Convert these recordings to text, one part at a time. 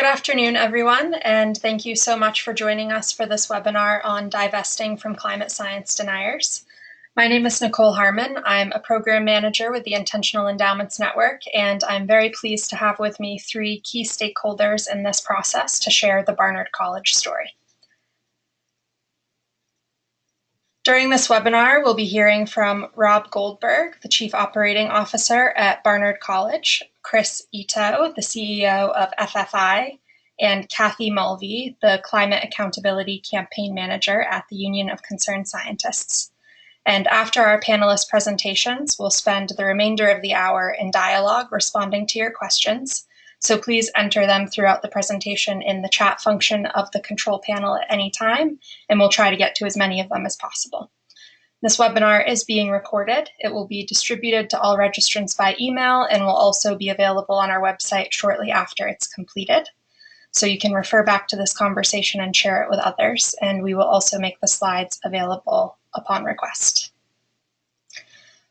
Good afternoon, everyone, and thank you so much for joining us for this webinar on divesting from climate science deniers. My name is Nicole Harmon. I'm a program manager with the Intentional Endowments Network, and I'm very pleased to have with me three key stakeholders in this process to share the Barnard College story. During this webinar, we'll be hearing from Rob Goldberg, the Chief Operating Officer at Barnard College, Chris Ito, the CEO of FFI, and Kathy Mulvey, the Climate Accountability Campaign Manager at the Union of Concerned Scientists. And after our panelist presentations, we'll spend the remainder of the hour in dialogue responding to your questions. So please enter them throughout the presentation in the chat function of the control panel at any time, and we'll try to get to as many of them as possible. This webinar is being recorded. It will be distributed to all registrants by email and will also be available on our website shortly after it's completed. So you can refer back to this conversation and share it with others, and we will also make the slides available upon request.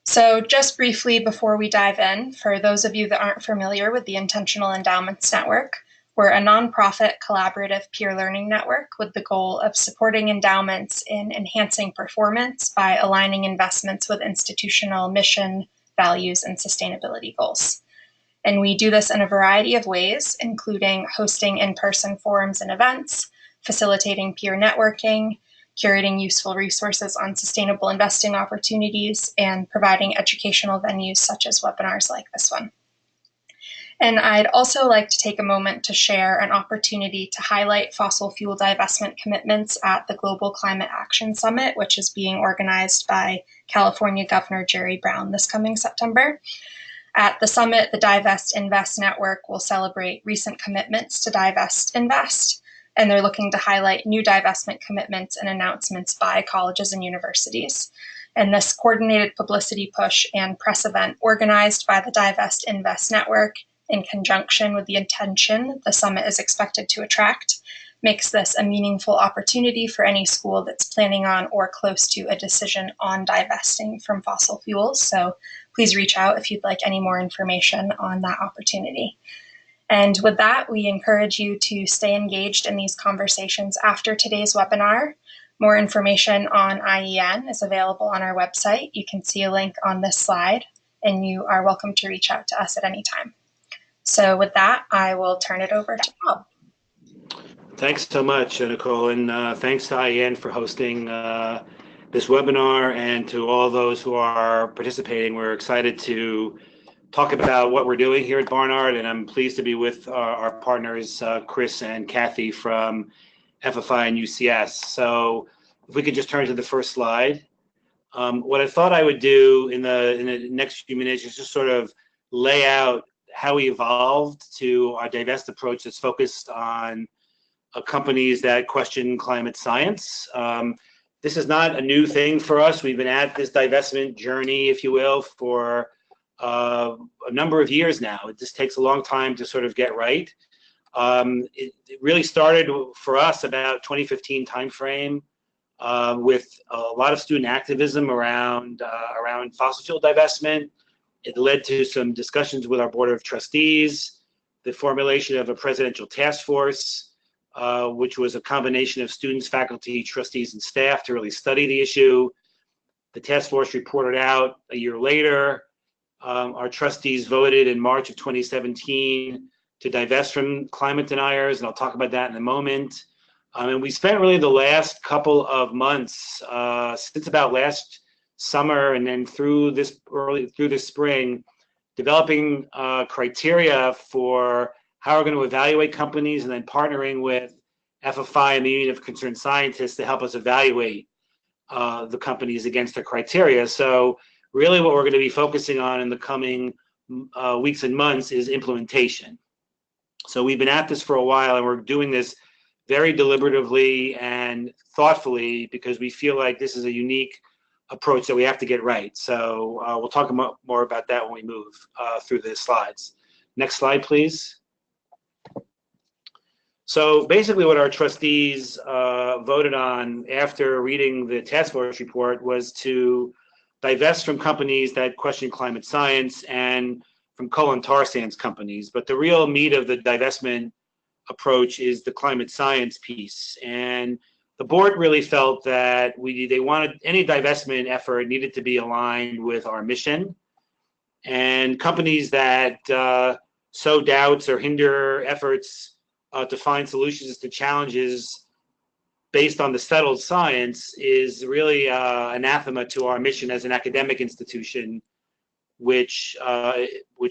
So just briefly before we dive in, for those of you that aren't familiar with the Intentional Endowments Network, we're a nonprofit collaborative peer learning network with the goal of supporting endowments in enhancing performance by aligning investments with institutional mission, values, and sustainability goals. And we do this in a variety of ways, including hosting in-person forums and events, facilitating peer networking, curating useful resources on sustainable investing opportunities, and providing educational venues such as webinars like this one. And I'd also like to take a moment to share an opportunity to highlight fossil fuel divestment commitments at the Global Climate Action Summit, which is being organized by California Governor Jerry Brown this coming September. At the summit, the Divest Invest Network will celebrate recent commitments to Divest Invest, and they're looking to highlight new divestment commitments and announcements by colleges and universities. And this coordinated publicity push and press event organized by the Divest Invest Network in conjunction with the attention the summit is expected to attract makes this a meaningful opportunity for any school that's planning on or close to a decision on divesting from fossil fuels. So please reach out if you'd like any more information on that opportunity. And with that, we encourage you to stay engaged in these conversations after today's webinar. More information on IEN is available on our website. You can see a link on this slide, and you are welcome to reach out to us at any time. So with that, I will turn it over to Rob. Thanks so much, Nicole, and thanks to IEN for hosting this webinar, and to all those who are participating. We're excited to talk about what we're doing here at Barnard, and I'm pleased to be with our partners, Chris and Kathy from FFI and UCS. So if we could just turn to the first slide. What I thought I would do in the next few minutes is just sort of lay out how we evolved to our divest approach that's focused on companies that question climate science. This is not a new thing for us. We've been at this divestment journey, if you will, for a number of years now. It just takes a long time to sort of get right. It really started for us about 2015 timeframe with a lot of student activism around fossil fuel divestment. It led to some discussions with our board of trustees, the formulation of a presidential task force, which was a combination of students, faculty, trustees, and staff to really study the issue. The task force reported out a year later. Our trustees voted in March of 2017 to divest from climate deniers, and I'll talk about that in a moment. And we spent really the last couple of months, since about last summer and then through this spring, developing criteria for how we're going to evaluate companies, and then partnering with FFI and the Union of Concerned Scientists to help us evaluate the companies against the criteria. So really what we're going to be focusing on in the coming weeks and months is implementation. So we've been at this for a while, and we're doing this very deliberatively and thoughtfully because we feel like this is a unique approach that we have to get right. So we'll talk more about that when we move through the slides. Next slide, please. So basically what our trustees voted on after reading the task force report was to divest from companies that question climate science and from coal and tar sands companies. But the real meat of the divestment approach is the climate science piece. And the board really felt that they wanted any divestment effort needed to be aligned with our mission. And companies that sow doubts or hinder efforts to find solutions to challenges based on the settled science is really anathema to our mission as an academic institution, which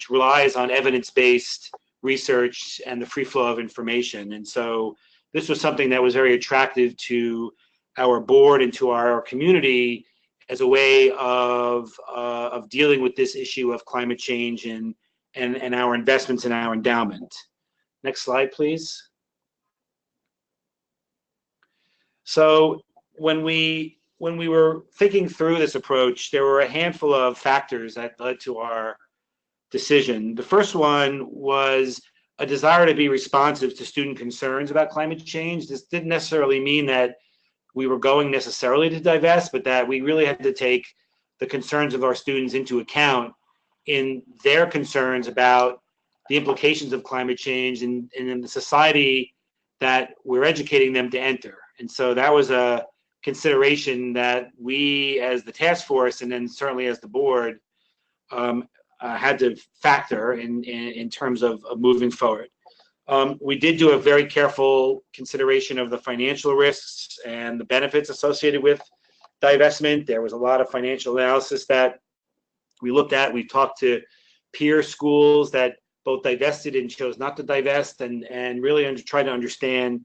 relies on evidence-based research and the free flow of information. And so this was something that was very attractive to our board and to our community as a way of dealing with this issue of climate change and our investments in our endowment. Next slide, please. So when we were thinking through this approach, there were a handful of factors that led to our decision. The first one was a desire to be responsive to student concerns about climate change. This didn't necessarily mean that we were going necessarily to divest, but that we really had to take the concerns of our students into account in their concerns about the implications of climate change and in the society that we're educating them to enter. And so that was a consideration that we as the task force and then certainly as the board had to factor in terms of moving forward. We did do a very careful consideration of the financial risks and the benefits associated with divestment. There was a lot of financial analysis that we looked at. We talked to peer schools that both divested and chose not to divest, and really tried to understand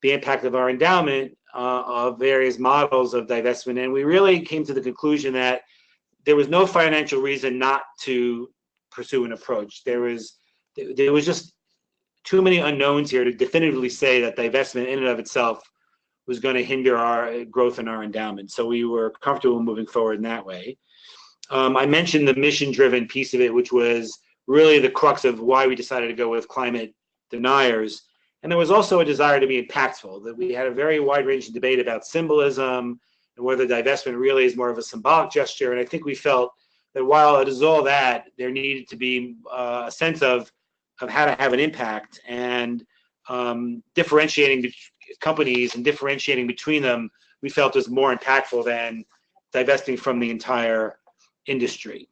the impact of our endowment of various models of divestment. And we really came to the conclusion that there was no financial reason not to pursue an approach. There was just too many unknowns here to definitively say that divestment in and of itself was going to hinder our growth in our endowment. So we were comfortable moving forward in that way. I mentioned the mission-driven piece of it, which was really the crux of why we decided to go with climate deniers. And there was also a desire to be impactful, that we had a very wide-ranging debate about symbolism and whether divestment really is more of a symbolic gesture. And I think we felt that while it is all that, there needed to be a sense of how to have an impact, and differentiating companies and differentiating between them, we felt was more impactful than divesting from the entire industry.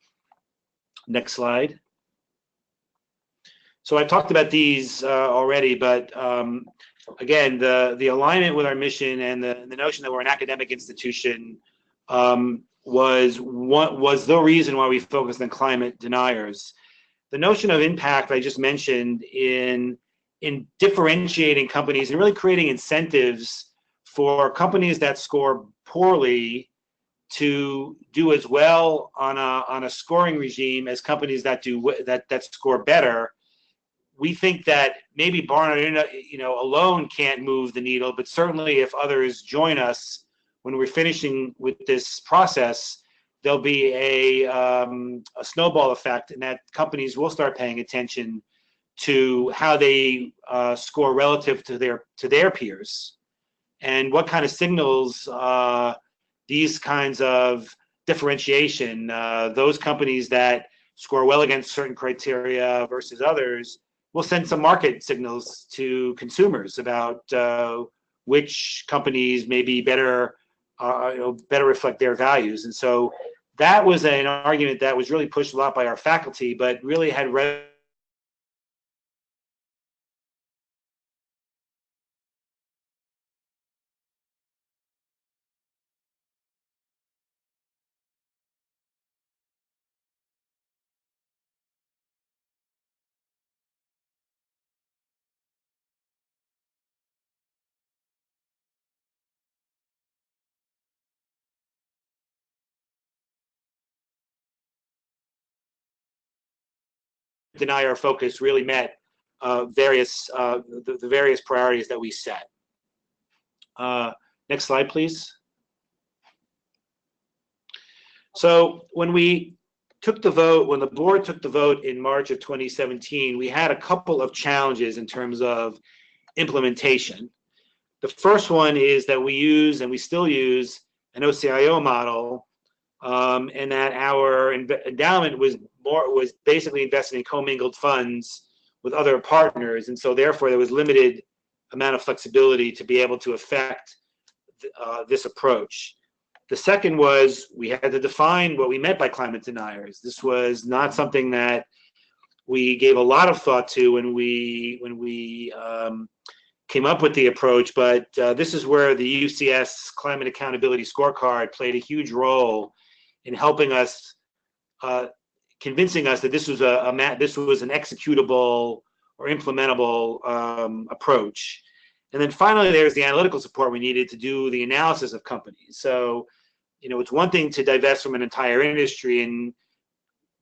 Next slide. So I talked about these already, but again, the alignment with our mission and the notion that we're an academic institution was the reason why we focused on climate deniers. The notion of impact I just mentioned in differentiating companies and really creating incentives for companies that score poorly to do as well on a scoring regime as companies that score better. We think that maybe Barnard, alone can't move the needle, but certainly if others join us when we're finishing with this process, there'll be a snowball effect, and that companies will start paying attention to how they score relative to their peers, and what kind of signals these kinds of differentiation, those companies that score well against certain criteria versus others, will send some market signals to consumers about which companies may be better reflect their values. And so that was an argument that was really pushed a lot by our faculty, but really had deny our focus really met the various priorities that we set. Next slide, please. So when we took the vote, when the board took the vote in March of 2017, we had a couple of challenges in terms of implementation. The first one is that we use, and we still use, an OCIO model, and that our endowment was basically invested in commingled funds with other partners, and so therefore there was limited amount of flexibility to be able to affect this approach. The second was we had to define what we meant by climate deniers. This was not something that we gave a lot of thought to when we came up with the approach, but this is where the UCS Climate Accountability Scorecard played a huge role in helping us, convincing us that this was an executable or implementable approach. And then finally, there's the analytical support we needed to do the analysis of companies. So, it's one thing to divest from an entire industry and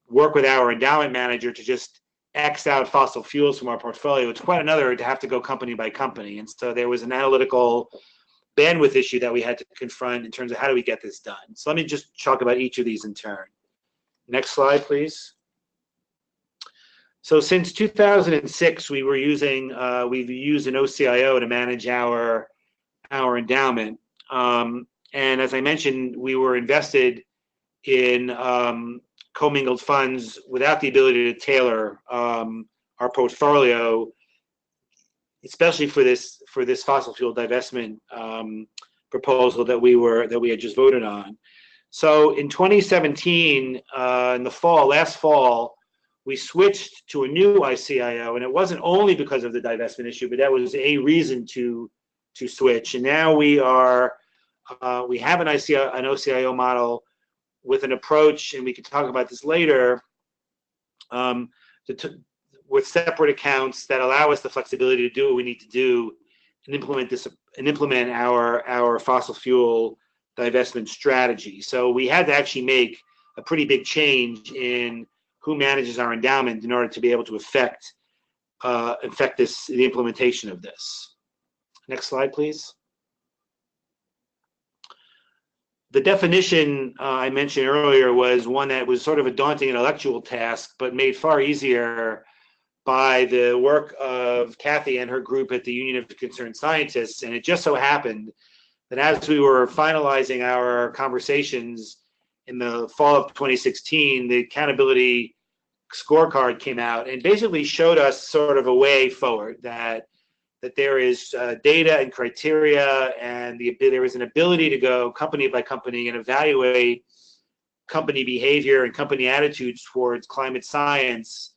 work with our endowment manager to just X out fossil fuels from our portfolio. It's quite another to have to go company by company. And so there was an analytical bandwidth issue that we had to confront in terms of how do we get this done. So let me just talk about each of these in turn. Next slide, please. So since 2006, we've used an OCIO to manage our endowment. And as I mentioned, we were invested in commingled funds without the ability to tailor our portfolio, especially for this fossil fuel divestment proposal that we had just voted on. So in 2017, in the last fall, we switched to a new ICIO, and it wasn't only because of the divestment issue, but that was a reason to switch. And now we have an OCIO model with an approach, and we can talk about this later, with separate accounts that allow us the flexibility to do what we need to do and implement our fossil fuel divestment strategy. So we had to actually make a pretty big change in who manages our endowment in order to be able to affect the implementation of this. Next slide, please. The definition I mentioned earlier was one that was sort of a daunting intellectual task, but made far easier by the work of Kathy and her group at the Union of Concerned Scientists. And it just so happened that as we were finalizing our conversations in the fall of 2016, the accountability scorecard came out and basically showed us sort of a way forward that there is data and criteria, and there is an ability to go company by company and evaluate company behavior and company attitudes towards climate science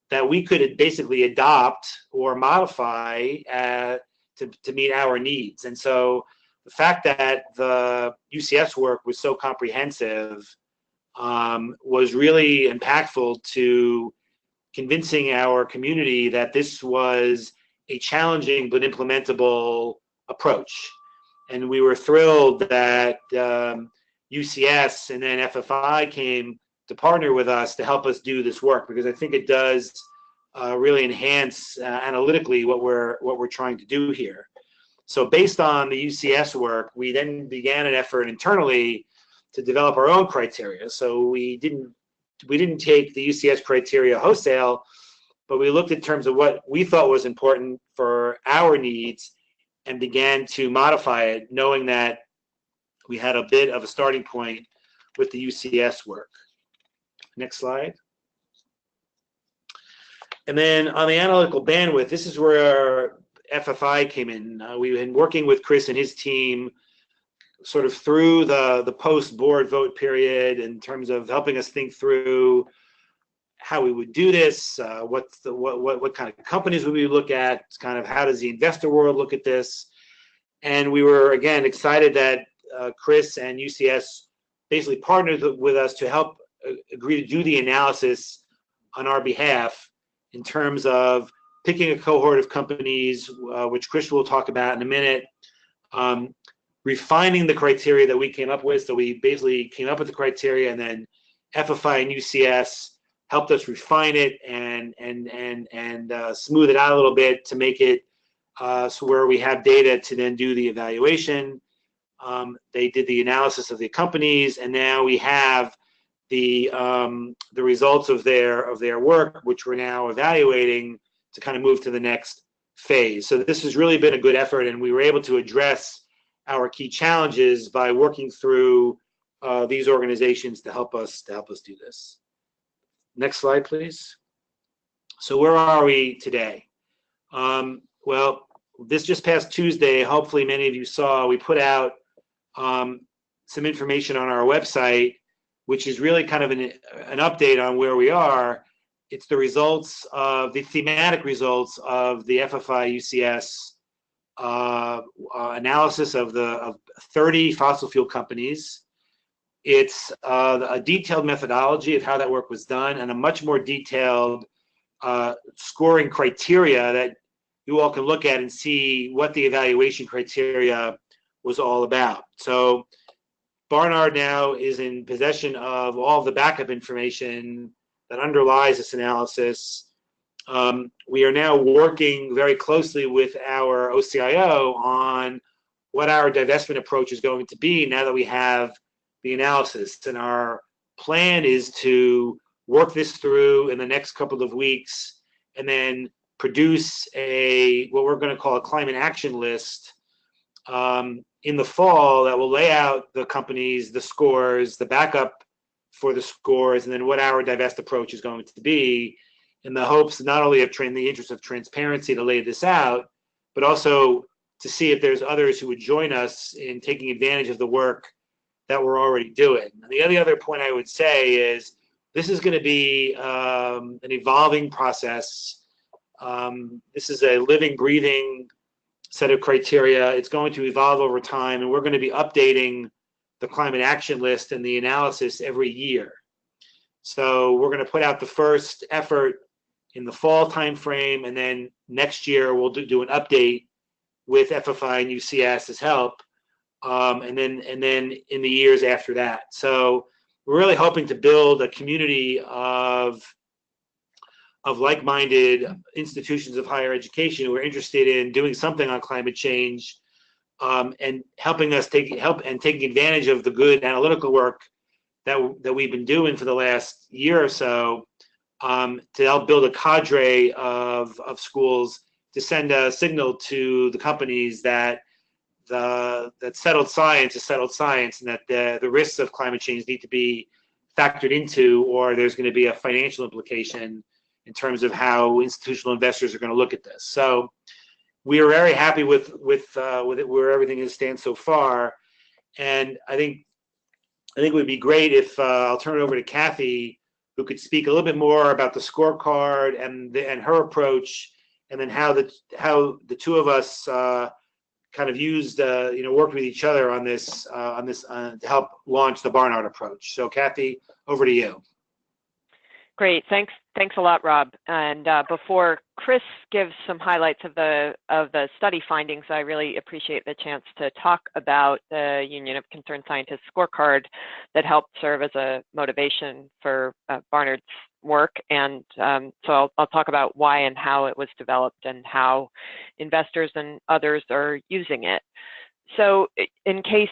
that we could basically adopt or modify to meet our needs. And so the fact that the UCS work was so comprehensive was really impactful to convincing our community that this was a challenging but implementable approach. And we were thrilled that UCS and then FFI came to partner with us to help us do this work, because I think it does really enhance analytically what we're trying to do here. So based on the UCS work, we then began an effort internally to develop our own criteria. So we didn't take the UCS criteria wholesale, but we looked in terms of what we thought was important for our needs and began to modify it, knowing that we had a bit of a starting point with the UCS work. Next slide. And then on the analytical bandwidth, this is where FFI came in. We've been working with Chris and his team sort of through the post-board vote period in terms of helping us think through how we would do this, what kind of companies would we look at, kind of how does the investor world look at this. And we were, again, excited that Chris and UCS basically partnered with us to help agree to do the analysis on our behalf in terms of picking a cohort of companies, which Chris will talk about in a minute, refining the criteria that we came up with. So we basically came up with the criteria, and then FFI and UCS helped us refine it and smooth it out a little bit to make it so where we have data to then do the evaluation. They did the analysis of the companies, and now we have the results of their work, which we're now evaluating to kind of move to the next phase. So this has really been a good effort, and we were able to address our key challenges by working through these organizations to help us do this. Next slide, please. So where are we today? Well, this just past Tuesday, hopefully many of you saw, we put out some information on our website, which is really kind of an update on where we are. It's the results of the thematic results of the FFI UCS analysis of 30 fossil fuel companies. It's a detailed methodology of how that work was done and a much more detailed scoring criteria that you all can look at and see what the evaluation criteria was all about. So Barnard now is in possession of all the backup information that underlies this analysis. We are now working very closely with our OCIO on what our divestment approach is going to be now that we have the analysis. And our plan is to work this through in the next couple of weeks and then produce what we're going to call a climate action list in the fall that will lay out the companies, the scores, the backup for the scores, and then what our divest approach is going to be, in the hopes not only of in the interest of transparency to lay this out, but also to see if there's others who would join us in taking advantage of the work that we're already doing. And the other point I would say is this is going to be an evolving process. This is a living, breathing set of criteria. It's going to evolve over time, and we're going to be updating the climate action list and the analysis every year. So we're going to put out the first effort in the fall timeframe, and then next year we'll do an update with FFI and UCS's help, and then in the years after that. So we're really hoping to build a community of like-minded institutions of higher education who are interested in doing something on climate change, and helping us taking advantage of the good analytical work that we've been doing for the last year or so, to help build a cadre of schools to send a signal to the companies that settled science is settled science, and that the risks of climate change need to be factored into, or there's going to be a financial implication in terms of how institutional investors are going to look at this. So we are very happy with it, where everything stands so far. And I think it would be great if I'll turn it over to Kathy, who could speak a little bit more about the scorecard and her approach, and then how the two of us kind of used worked with each other on this to help launch the Barnard approach. So Kathy, over to you. Great, thanks a lot, Rob. And before Chris gives some highlights of the study findings, I really appreciate the chance to talk about the Union of Concerned Scientists scorecard that helped serve as a motivation for Barnard's work. And so I'll talk about why and how it was developed and how investors and others are using it. So in case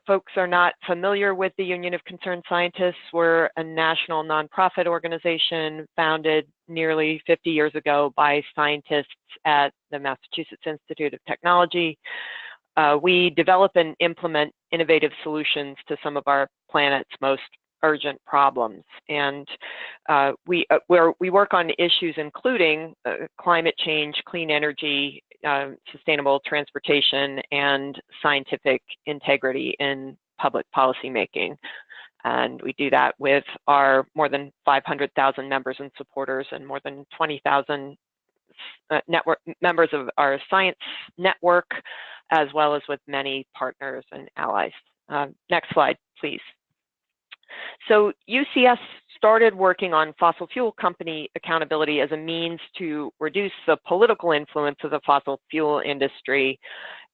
folks are not familiar with the Union of Concerned Scientists, we're a national nonprofit organization founded nearly 50 years ago by scientists at the Massachusetts Institute of Technology. We develop and implement innovative solutions to some of our planet's most urgent problems. And we work on issues including climate change, clean energy, sustainable transportation, and scientific integrity in public policy making. And we do that with our more than 500,000 members and supporters and more than 20,000 members of our science network, as well as with many partners and allies. Next slide, please. So UCS started working on fossil fuel company accountability as a means to reduce the political influence of the fossil fuel industry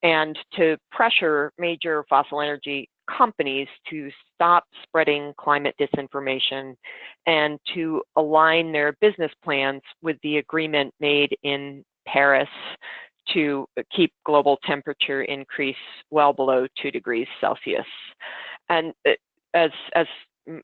and to pressure major fossil energy companies to stop spreading climate disinformation and to align their business plans with the agreement made in Paris to keep global temperature increase well below 2 degrees Celsius. And as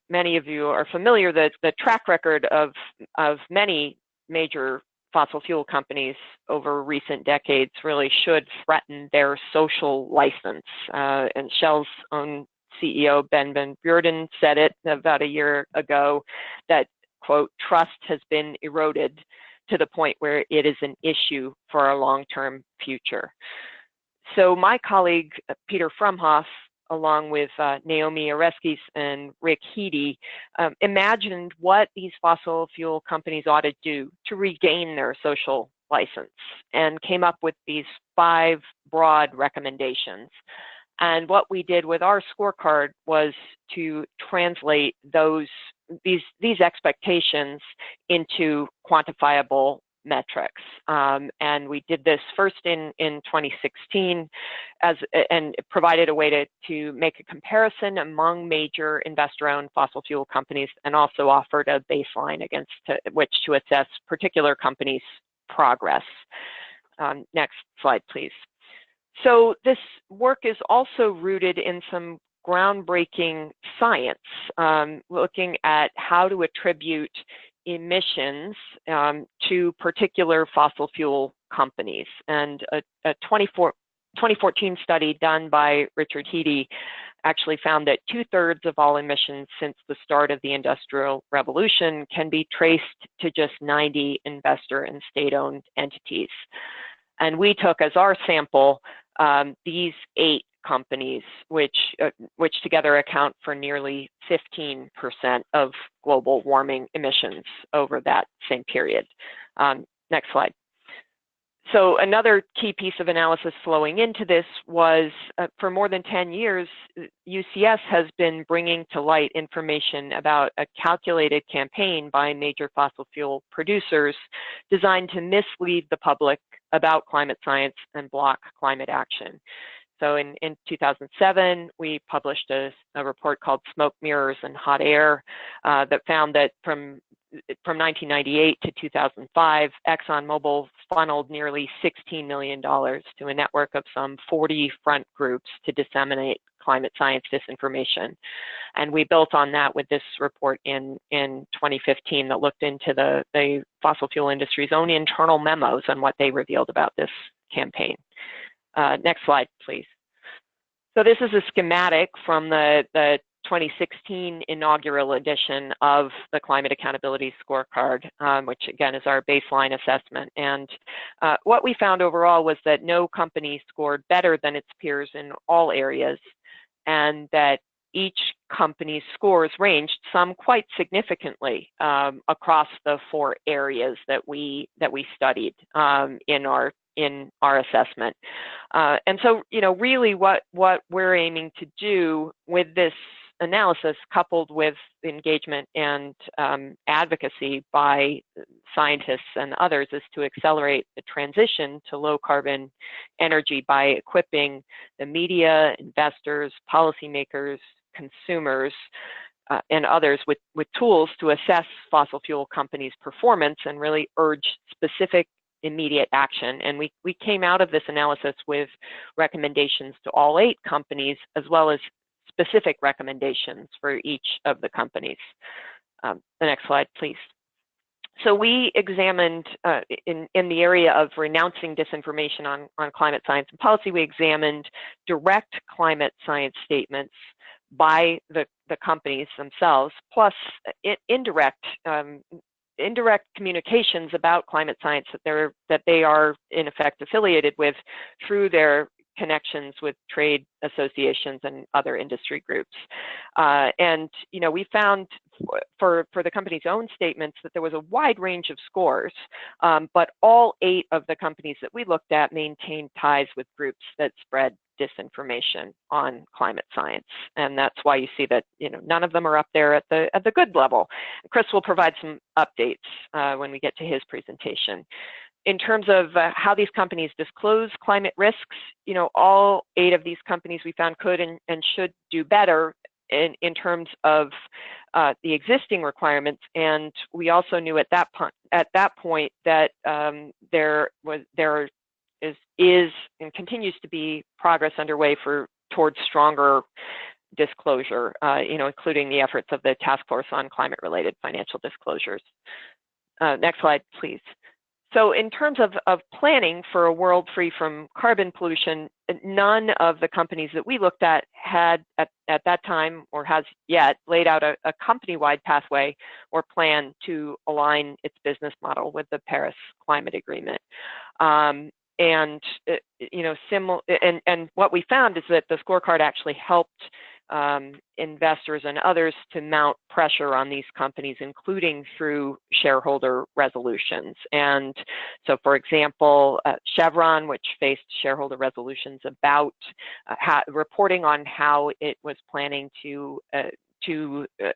many of you are familiar, the track record of many major fossil fuel companies over recent decades really should threaten their social license. And Shell's own CEO, Ben Van Beurden, said it about a year ago that, quote, trust has been eroded to the point where it is an issue for our long-term future. So my colleague, Peter Frumhoff, along with Naomi Oreskes and Rick Heedy, imagined what these fossil fuel companies ought to do to regain their social license, and came up with these 5 broad recommendations. And what we did with our scorecard was to translate these expectations into quantifiable metrics. And we did this first in 2016 and provided a way to make a comparison among major investor-owned fossil fuel companies, and also offered a baseline against which to assess particular companies' progress. Next slide, please. So this work is also rooted in some groundbreaking science, looking at how to attribute emissions to particular fossil fuel companies. And a 2014 study done by Richard Heedy actually found that 2/3 of all emissions since the start of the Industrial Revolution can be traced to just 90 investor and state-owned entities. And we took as our sample these 8 companies, which together account for nearly 15% of global warming emissions over that same period. Next slide. So another key piece of analysis flowing into this was, for more than 10 years, UCS has been bringing to light information about a calculated campaign by major fossil fuel producers designed to mislead the public about climate science and block climate action. So in 2007, we published a report called Smoke, Mirrors, and Hot Air that found that from 1998 to 2005, ExxonMobil funneled nearly $16 million to a network of some 40 front groups to disseminate climate science disinformation. And we built on that with this report in 2015 that looked into the fossil fuel industry's own internal memos on what they revealed about this campaign. Next slide, please. So this is a schematic from the 2016 inaugural edition of the Climate Accountability Scorecard, which again is our baseline assessment. And what we found overall was that no company scored better than its peers in all areas, and that each company's scores ranged some quite significantly across the 4 areas that we studied in our assessment. And so, really what we're aiming to do with this analysis, coupled with engagement and advocacy by scientists and others, is to accelerate the transition to low carbon energy by equipping the media, investors, policymakers, consumers, and others with tools to assess fossil fuel companies' performance and really urge specific immediate action. And we came out of this analysis with recommendations to all 8 companies, as well as specific recommendations for each of the companies. The next slide, please. So we examined, in the area of renouncing disinformation on climate science and policy, we examined direct climate science statements by the companies themselves, plus indirect communications about climate science that they are in effect affiliated with through their connections with trade associations and other industry groups. And we found for the company's own statements that there was a wide range of scores, but all 8 of the companies that we looked at maintained ties with groups that spread disinformation on climate science. And that's why you see that none of them are up there at the good level. Chris will provide some updates when we get to his presentation. In terms of how these companies disclose climate risks, all 8 of these companies we found could and should do better in terms of the existing requirements. And we also knew at that point that there is and continues to be progress underway towards stronger disclosure, including the efforts of the Task Force on Climate-Related Financial Disclosures. Next slide, please. So in terms of planning for a world free from carbon pollution, none of the companies that we looked at had at that time, or has yet, laid out a company-wide pathway or plan to align its business model with the Paris Climate Agreement. And what we found is that the scorecard actually helped investors and others to mount pressure on these companies, including through shareholder resolutions. And so, for example, Chevron, which faced shareholder resolutions about reporting on how it was planning to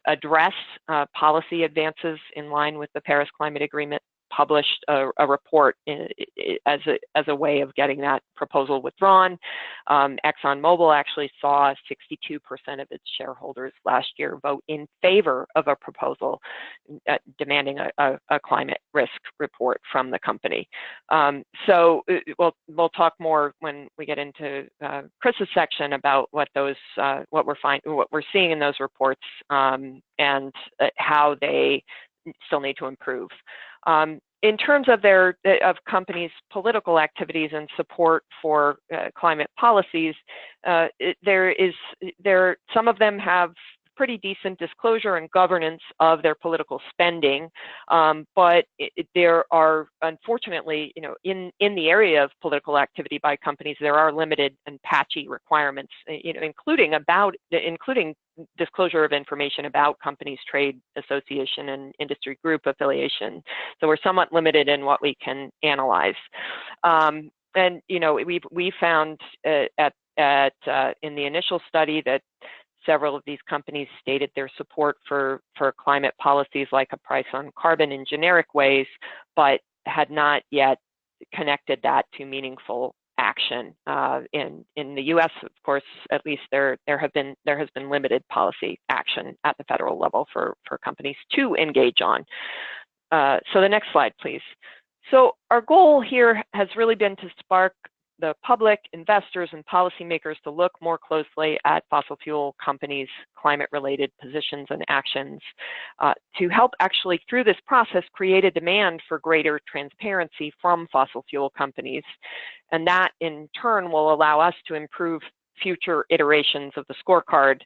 address policy advances in line with the Paris Climate Agreement, published a report as a way of getting that proposal withdrawn. ExxonMobil actually saw 62% of its shareholders last year vote in favor of a proposal demanding a climate risk report from the company. So we'll talk more when we get into Chris's section about what we're seeing in those reports, and how they still need to improve. In terms of companies' political activities and support for climate policies, some of them have pretty decent disclosure and governance of their political spending, but there are, unfortunately, in the area of political activity by companies, there are limited and patchy requirements, including disclosure of information about companies' trade association and industry group affiliation. So we're somewhat limited in what we can analyze. And we found in the initial study that several of these companies stated their support for climate policies like a price on carbon in generic ways, but had not yet connected that to meaningful action. In the U.S., of course, at least there has been limited policy action at the federal level for companies to engage on. So the next slide, please. So our goal here has really been to spark the public, investors, and policymakers to look more closely at fossil fuel companies' climate-related positions and actions, to help actually, through this process, create a demand for greater transparency from fossil fuel companies. And that, in turn, will allow us to improve future iterations of the scorecard.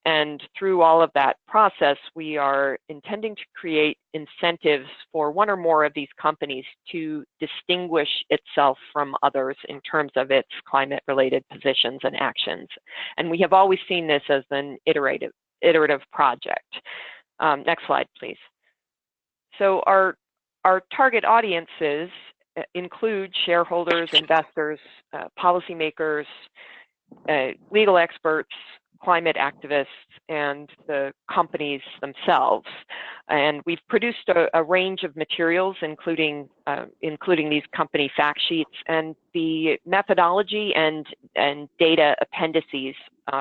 And through all of that process, we are intending to create incentives for one or more of these companies to distinguish itself from others in terms of its climate-related positions and actions. And we have always seen this as an iterative project. Next slide, please. So our target audiences include shareholders, investors, policymakers, legal experts, climate activists, and the companies themselves. And we've produced a range of materials, including these company fact sheets, and the methodology and data appendices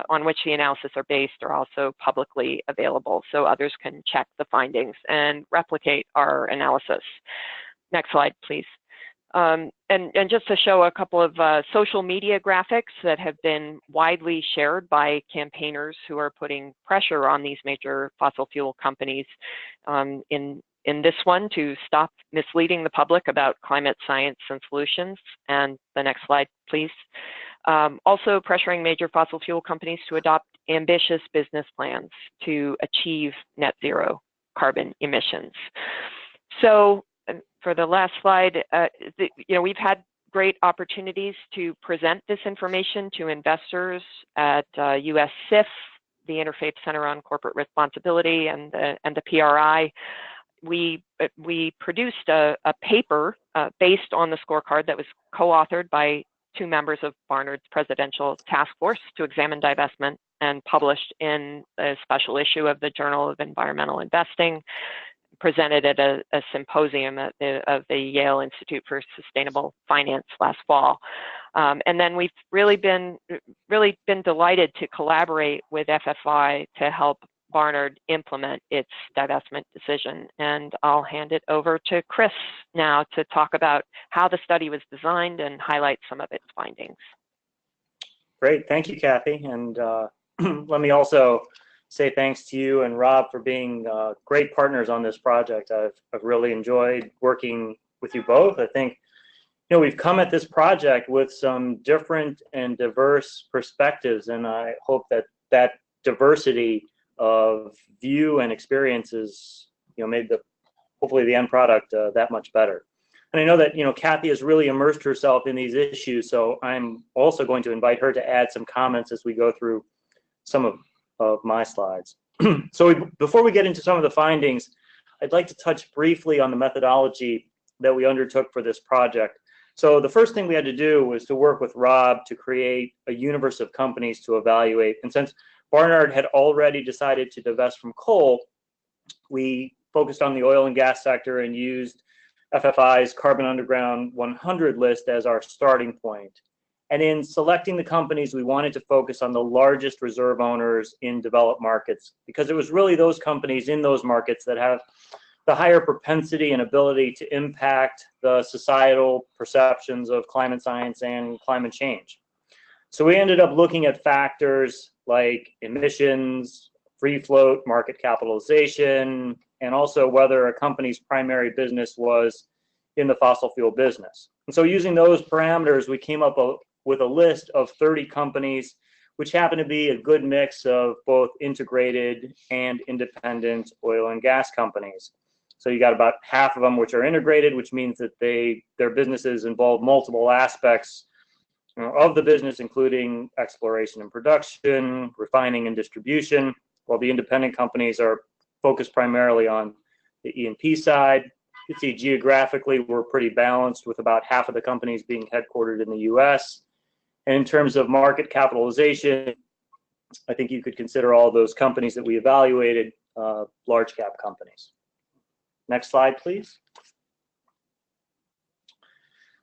on which the analysis are based are also publicly available, so others can check the findings and replicate our analysis. Next slide, please. And just to show a couple of social media graphics that have been widely shared by campaigners who are putting pressure on these major fossil fuel companies, in this one, to stop misleading the public about climate science and solutions. And the next slide, please. Also pressuring major fossil fuel companies to adopt ambitious business plans to achieve net zero carbon emissions. So, for the last slide, we've had great opportunities to present this information to investors at US CIF, the Interfaith Center on Corporate Responsibility, and the PRI. We produced a paper based on the scorecard that was co-authored by 2 members of Barnard's presidential task force to examine divestment, and published in a special issue of the Journal of Environmental Investing, presented at a symposium of the Yale Institute for Sustainable Finance last fall. And then we've really been delighted to collaborate with FFI to help Barnard implement its divestment decision. And I'll hand it over to Chris now to talk about how the study was designed and highlight some of its findings. Great, thank you, Kathy. And let me also say thanks to you and Rob for being great partners on this project. I've really enjoyed working with you both. I think we've come at this project with some different and diverse perspectives, and I hope that that diversity of view and experiences, made hopefully the end product that much better. And I know that, Kathy has really immersed herself in these issues, so I'm also going to invite her to add some comments as we go through some of my slides. So before we get into some of the findings, I'd like to touch briefly on the methodology that we undertook for this project. So the first thing we had to do was to work with Rob to create a universe of companies to evaluate. And since Barnard had already decided to divest from coal, we focused on the oil and gas sector and used FFI's Carbon Underground 100 list as our starting point. And in selecting the companies, we wanted to focus on the largest reserve owners in developed markets, because it was really those companies in those markets that have the higher propensity and ability to impact the societal perceptions of climate science and climate change. So we ended up looking at factors like emissions, free float, market capitalization, and also whether a company's primary business was in the fossil fuel business. And so using those parameters, we came up with a list of 30 companies, which happen to be a good mix of both integrated and independent oil and gas companies. So you got about half of them which are integrated, which means that their businesses involve multiple aspects of the business, including exploration and production, refining and distribution, while the independent companies are focused primarily on the E&P side. You can see geographically we're pretty balanced, with about half of the companies being headquartered in the US. And in terms of market capitalization, I think you could consider all those companies that we evaluated large cap companies. Next slide, please.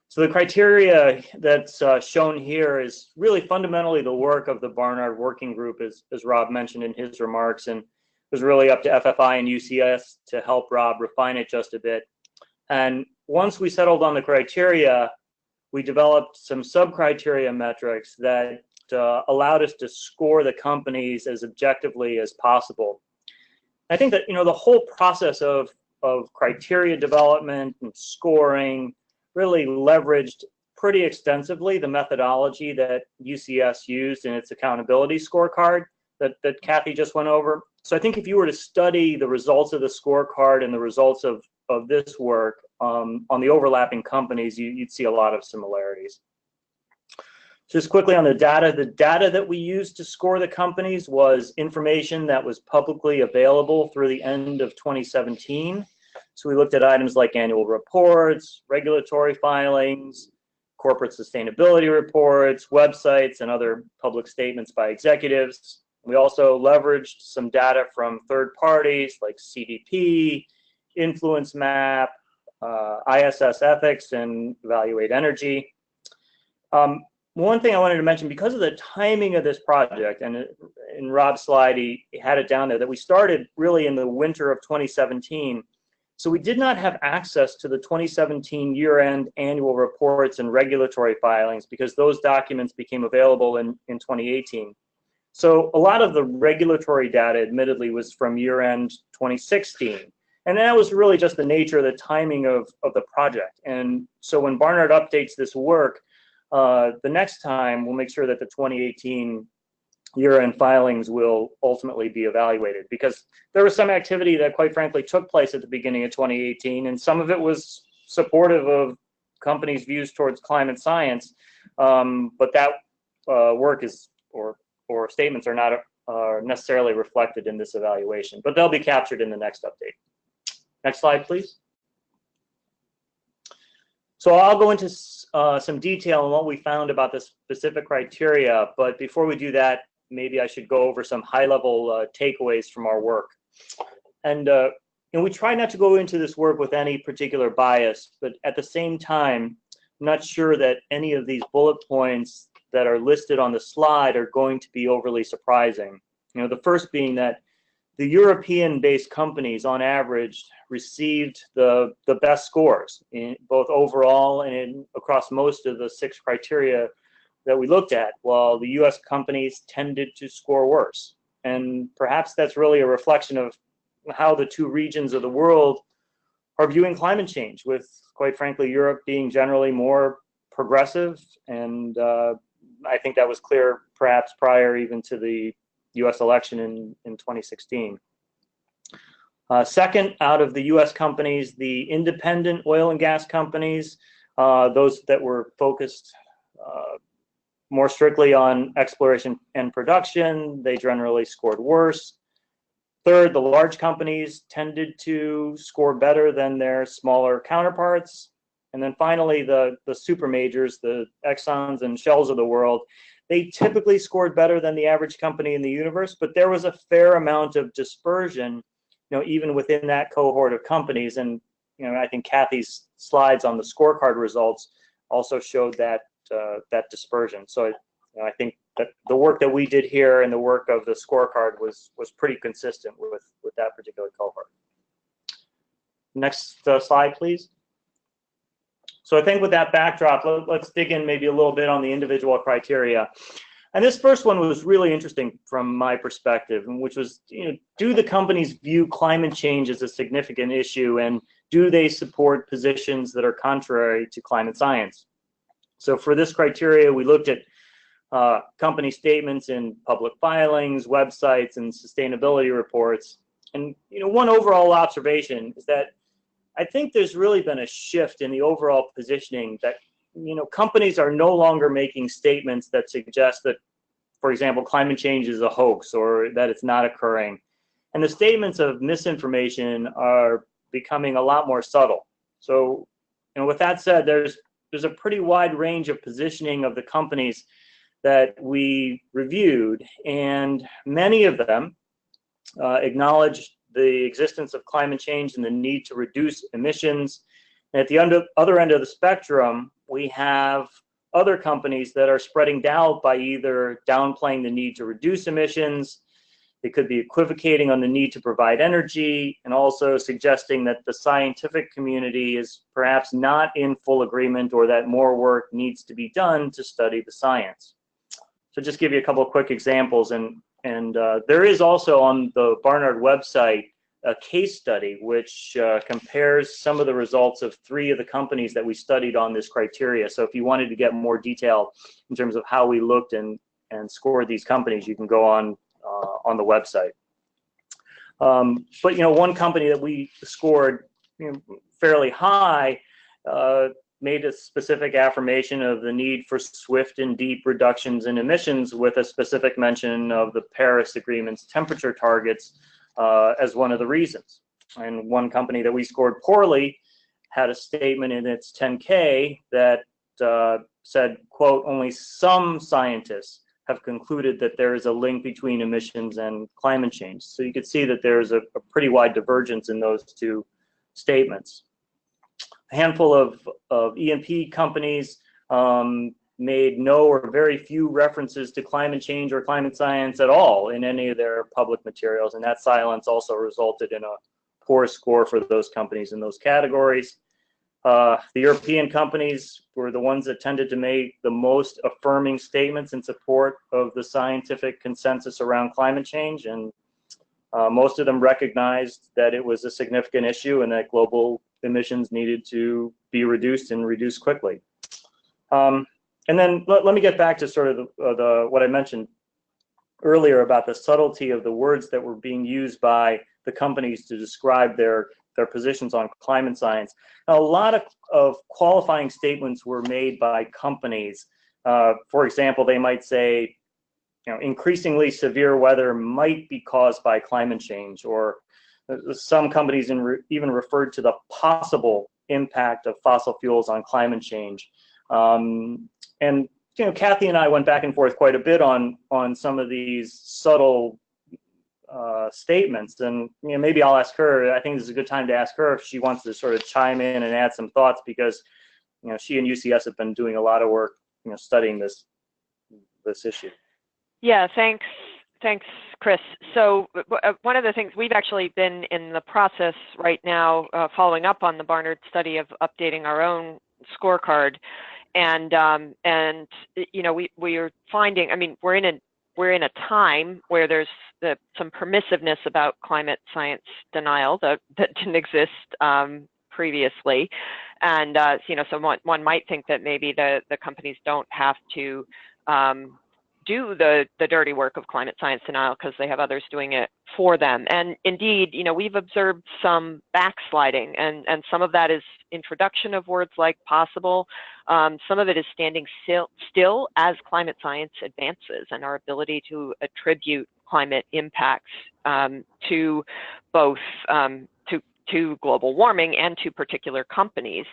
So the criteria that's shown here is really fundamentally the work of the Barnard Working Group, as Rob mentioned in his remarks, and it was really up to FFI and UCS to help Rob refine it just a bit. And once we settled on the criteria, we developed some sub-criteria metrics that allowed us to score the companies as objectively as possible. I think that, the whole process of criteria development and scoring really leveraged pretty extensively the methodology that UCS used in its accountability scorecard that Kathy just went over. So I think if you were to study the results of the scorecard and the results of this work on the overlapping companies, you'd see a lot of similarities. Just quickly on the data that we used to score the companies was information that was publicly available through the end of 2017. So we looked at items like annual reports, regulatory filings, corporate sustainability reports, websites, and other public statements by executives. We also leveraged some data from third parties like CDP, Influence Map, ISS Ethics, and Evaluate Energy. One thing I wanted to mention, because of the timing of this project, and in Rob's slide, he had it down there, that we started really in the winter of 2017. So we did not have access to the 2017 year-end annual reports and regulatory filings, because those documents became available in 2018. So a lot of the regulatory data, admittedly, was from year-end 2016. And that was really just the nature of the timing of the project. And so when Barnard updates this work, the next time we'll make sure that the 2018 year-end filings will ultimately be evaluated, because there was some activity that quite frankly took place at the beginning of 2018, and some of it was supportive of companies' views towards climate science, but that work is or statements are not necessarily reflected in this evaluation, but they'll be captured in the next update. Next slide, please. So I'll go into some detail on what we found about the specific criteria, but before we do that, maybe I should go over some high-level takeaways from our work. And we try not to go into this work with any particular bias, but at the same time, I'm not sure that any of these bullet points that are listed on the slide are going to be overly surprising. The first being that the European-based companies, on average, received the best scores, in both overall and across most of the 6 criteria that we looked at, while the US companies tended to score worse. And perhaps that's really a reflection of how the 2 regions of the world are viewing climate change, with, quite frankly, Europe being generally more progressive. And I think that was clear perhaps prior even to the US election in 2016. Second, out of the US companies, the independent oil and gas companies, those that were focused more strictly on exploration and production, they generally scored worse. Third, the large companies tended to score better than their smaller counterparts. And then finally, the super majors, the Exxons and Shells of the world, they typically scored better than the average company in the universe, but there was a fair amount of dispersion, even within that cohort of companies. And, I think Kathy's slides on the scorecard results also showed that that dispersion. So I think that the work that we did here and the work of the scorecard was pretty consistent with that particular cohort. Next slide, please. So I think with that backdrop, let's dig in maybe a little bit on the individual criteria. And this first one was really interesting from my perspective, which was, do the companies view climate change as a significant issue, and do they support positions that are contrary to climate science? So for this criteria, we looked at company statements in public filings, websites, and sustainability reports. And one overall observation is that I think there's really been a shift in the overall positioning that companies are no longer making statements that suggest that, for example, climate change is a hoax or that it's not occurring. And the statements of misinformation are becoming a lot more subtle. So, with that said, there's a pretty wide range of positioning of the companies that we reviewed, and many of them acknowledged the existence of climate change and the need to reduce emissions. And at the other end of the spectrum, we have other companies that are spreading doubt by either downplaying the need to reduce emissions, they could be equivocating on the need to provide energy, and also suggesting that the scientific community is perhaps not in full agreement or that more work needs to be done to study the science. So just give you a couple of quick examples, and there is also on the Barnard website a case study which compares some of the results of 3 of the companies that we studied on this criteria. So if you wanted to get more detail in terms of how we looked and scored these companies, you can go on the website. But one company that we scored fairly high made a specific affirmation of the need for swift and deep reductions in emissions, with a specific mention of the Paris Agreement's temperature targets as one of the reasons. And one company that we scored poorly had a statement in its 10K that said, quote, only some scientists have concluded that there is a link between emissions and climate change. So you could see that there's a pretty wide divergence in those 2 statements. A handful of E&P companies made no or very few references to climate change or climate science at all in any of their public materials, and that silence also resulted in a poor score for those companies in those categories. The European companies were the ones that tended to make the most affirming statements in support of the scientific consensus around climate change, and most of them recognized that it was a significant issue and that global emissions needed to be reduced and reduced quickly. And then let me get back to sort of what I mentioned earlier about the subtlety of the words that were being used by the companies to describe their positions on climate science. Now, a lot of qualifying statements were made by companies. For example, they might say, increasingly severe weather might be caused by climate change, or some companies even referred to the possible impact of fossil fuels on climate change. And Kathy and I went back and forth quite a bit on some of these subtle statements, and maybe I'll ask her. I think this is a good time to ask her if she wants to sort of chime in and add some thoughts, because she and UCS have been doing a lot of work studying this issue. Yeah, thanks, Chris. So one of the things, we've actually been in the process right now following up on the Barnard study of updating our own scorecard, and we are finding, I mean, we're in a time where there's some permissiveness about climate science denial that didn't exist previously. And so one might think that maybe the companies don't have to do the dirty work of climate science denial because they have others doing it for them. And indeed, we've observed some backsliding, and some of that is introduction of words like possible. Some of it is standing still as climate science advances, and our ability to attribute climate impacts to both to global warming and to particular companies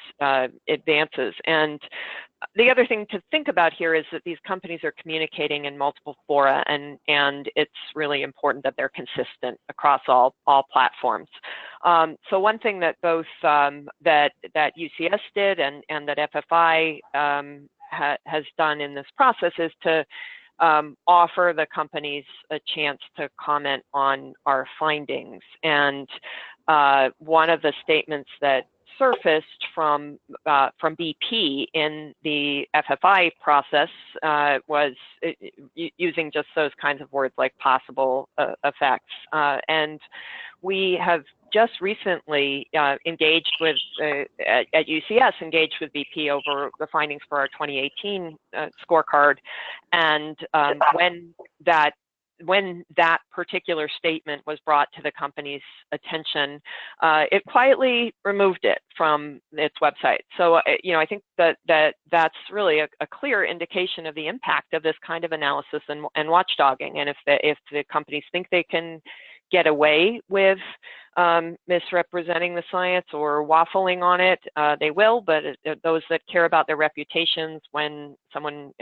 advances. And the other thing to think about here is that these companies are communicating in multiple fora, and it's really important that they're consistent across all platforms. So one thing that both that UCS did and that FFI has done in this process is to offer the companies a chance to comment on our findings. And one of the statements that surfaced from BP in the FFI process was using just those kinds of words like possible effects. And we have just recently engaged with, at UCS, engaged with BP over the findings for our 2018 scorecard. And when that particular statement was brought to the company's attention, it quietly removed it from its website. So, I think that's really a clear indication of the impact of this kind of analysis and watchdogging. And if the companies think they can get away with misrepresenting the science or waffling on it, they will. But those that care about their reputations, when someone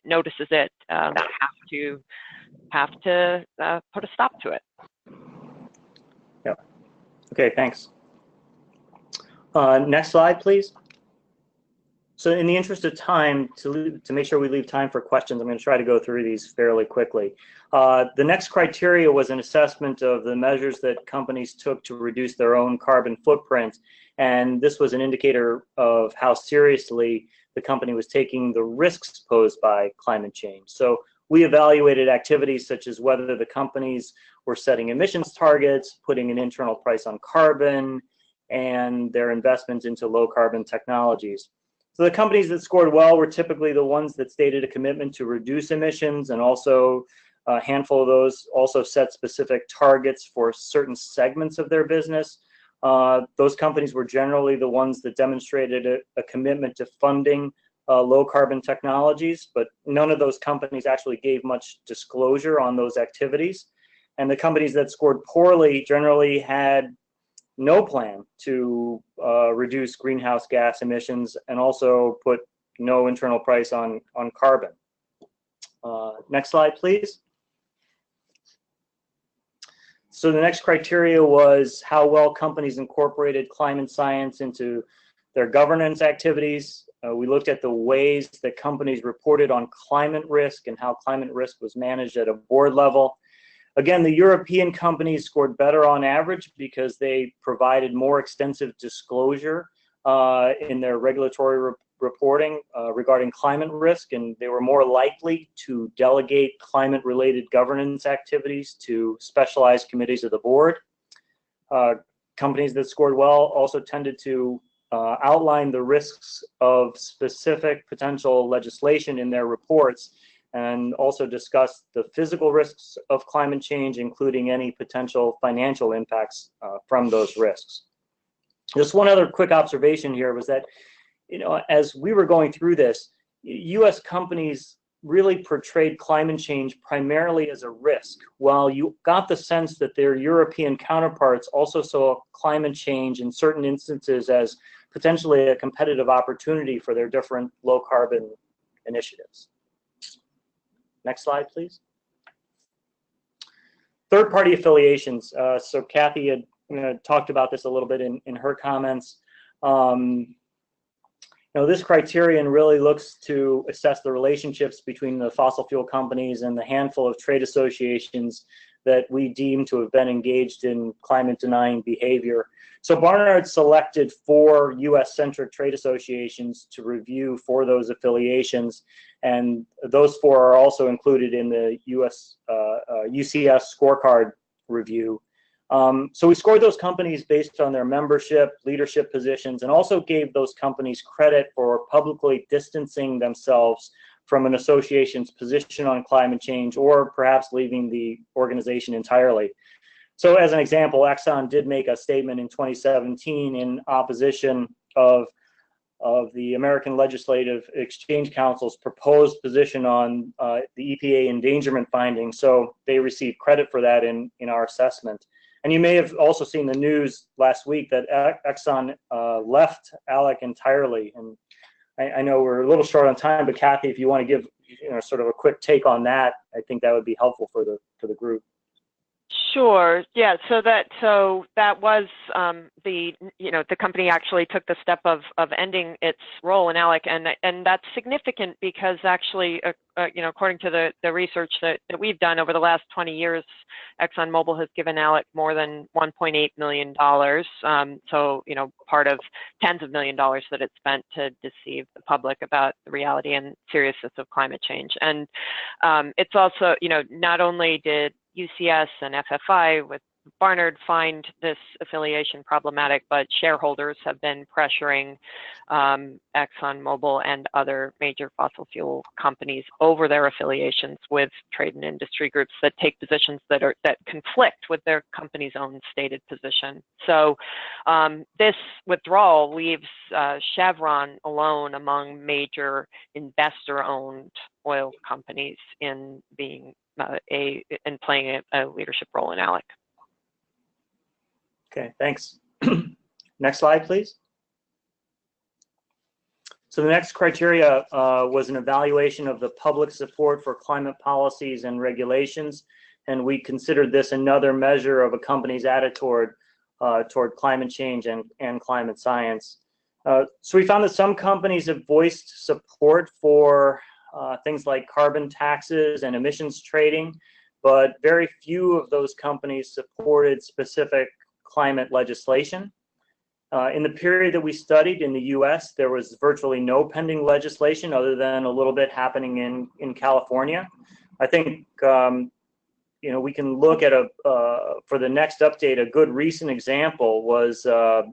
notices it, have to put a stop to it. Yep. Okay, thanks. Next slide, please. So in the interest of time, to make sure we leave time for questions, I'm going to try to go through these fairly quickly. The next criteria was an assessment of the measures that companies took to reduce their own carbon footprint. And this was an indicator of how seriously the company was taking the risks posed by climate change. So we evaluated activities such as whether the companies were setting emissions targets, putting an internal price on carbon, and their investments into low carbon technologies. So the companies that scored well were typically the ones that stated a commitment to reduce emissions, and also a handful of those also set specific targets for certain segments of their business. Those companies were generally the ones that demonstrated a commitment to funding low carbon technologies, but none of those companies actually gave much disclosure on those activities. And the companies that scored poorly generally had no plan to reduce greenhouse gas emissions, and also put no internal price on carbon. Next slide, please. So the next criteria was how well companies incorporated climate science into their governance activities. We looked at the ways that companies reported on climate risk and how climate risk was managed at a board level. Again, the European companies scored better on average because they provided more extensive disclosure in their regulatory reporting regarding climate risk, and they were more likely to delegate climate-related governance activities to specialized committees of the board. Companies that scored well also tended to outline the risks of specific potential legislation in their reports, and also discuss the physical risks of climate change, including any potential financial impacts from those risks. Just one other quick observation here was that, as we were going through this, US companies really portrayed climate change primarily as a risk, while you got the sense that their European counterparts also saw climate change in certain instances as potentially a competitive opportunity for their different low carbon initiatives. Next slide, please. Third-party affiliations. So Kathy had talked about this a little bit in her comments. This criterion really looks to assess the relationships between the fossil fuel companies and the handful of trade associations that we deem to have been engaged in climate denying behavior. So Barnard selected 4 US-centric trade associations to review for those affiliations, and those 4 are also included in the UCS scorecard review. So we scored those companies based on their membership, leadership positions, and also gave those companies credit for publicly distancing themselves from an association's position on climate change, or perhaps leaving the organization entirely. So as an example, Exxon did make a statement in 2017 in opposition of the American Legislative Exchange Council's proposed position on the EPA endangerment findings. So they received credit for that in our assessment. And you may have also seen the news last week that Exxon left ALEC entirely. And I know we're a little short on time, but Kathy, if you want to give sort of a quick take on that, I think that would be helpful for the group. Sure. Yeah. So that was the company actually took the step of ending its role in ALEC, and that's significant because actually, according to the research that we've done over the last 20 years, ExxonMobil has given ALEC more than $1.8 million. So part of tens of million dollars that it spent to deceive the public about the reality and seriousness of climate change. And it's also, not only did UCS and FFI with Barnard find this affiliation problematic, but shareholders have been pressuring ExxonMobil and other major fossil fuel companies over their affiliations with trade and industry groups that take positions that conflict with their company's own stated position. So this withdrawal leaves Chevron alone among major investor-owned oil companies in being and playing a leadership role in ALEC. Okay, thanks. Next slide, please. So the next criteria was an evaluation of the public support for climate policies and regulations, and we considered this another measure of a company's attitude toward climate change and climate science. So we found that some companies have voiced support for things like carbon taxes and emissions trading, but very few of those companies supported specific climate legislation. In the period that we studied in the US, there was virtually no pending legislation other than a little bit happening in California. I think we can look at for the next update, a good recent example was a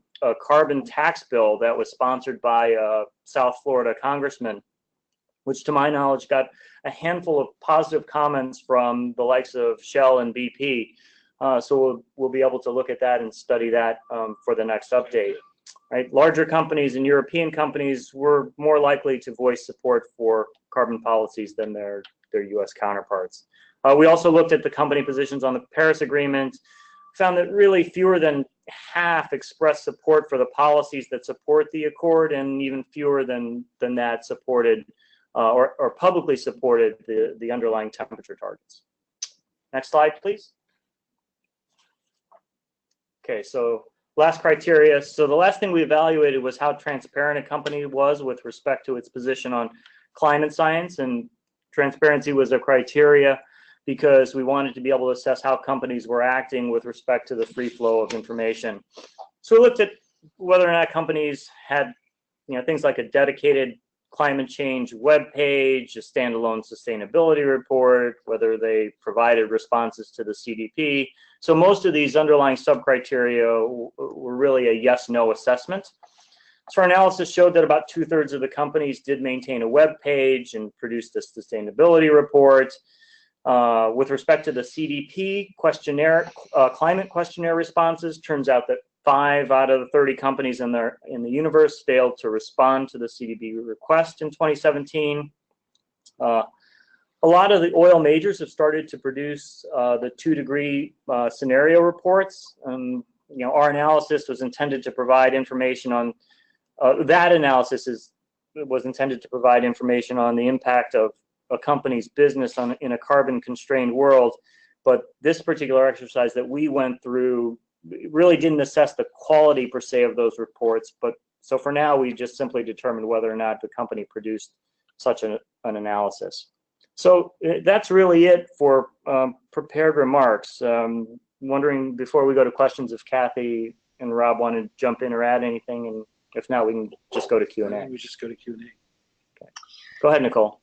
carbon tax bill that was sponsored by a South Florida congressman, which to my knowledge got a handful of positive comments from the likes of Shell and BP. So we'll be able to look at that and study that for the next update. Right? Larger companies and European companies were more likely to voice support for carbon policies than their US counterparts. We also looked at the company positions on the Paris Agreement, found that really fewer than half expressed support for the policies that support the accord, and even fewer than that supported or publicly supported the underlying temperature targets. Next slide, please. Okay, so last criteria. So the last thing we evaluated was how transparent a company was with respect to its position on climate science, and transparency was a criteria because we wanted to be able to assess how companies were acting with respect to the free flow of information. So we looked at whether or not companies had things like a dedicated climate change web page, a standalone sustainability report, whether they provided responses to the CDP. So most of these underlying sub-criteria were really a yes/no assessment. So our analysis showed that about 2/3 of the companies did maintain a web page and produced a sustainability report. With respect to the CDP questionnaire, climate questionnaire responses, turns out that 5 out of the 30 companies in the universe failed to respond to the CDP request in 2017. A lot of the oil majors have started to produce the 2-degree scenario reports. Our analysis was intended to provide information on was intended to provide information on the impact of a company's business in a carbon-constrained world. But this particular exercise that we went through really didn't assess the quality per se of those reports. But so for now, we just simply determined whether or not the company produced such an analysis. So that's really it for prepared remarks. Wondering before we go to questions if Kathy and Rob want to jump in or add anything, and if not, we can just go to Q&A. We just go to Q&A. Okay. Go ahead, Nicole.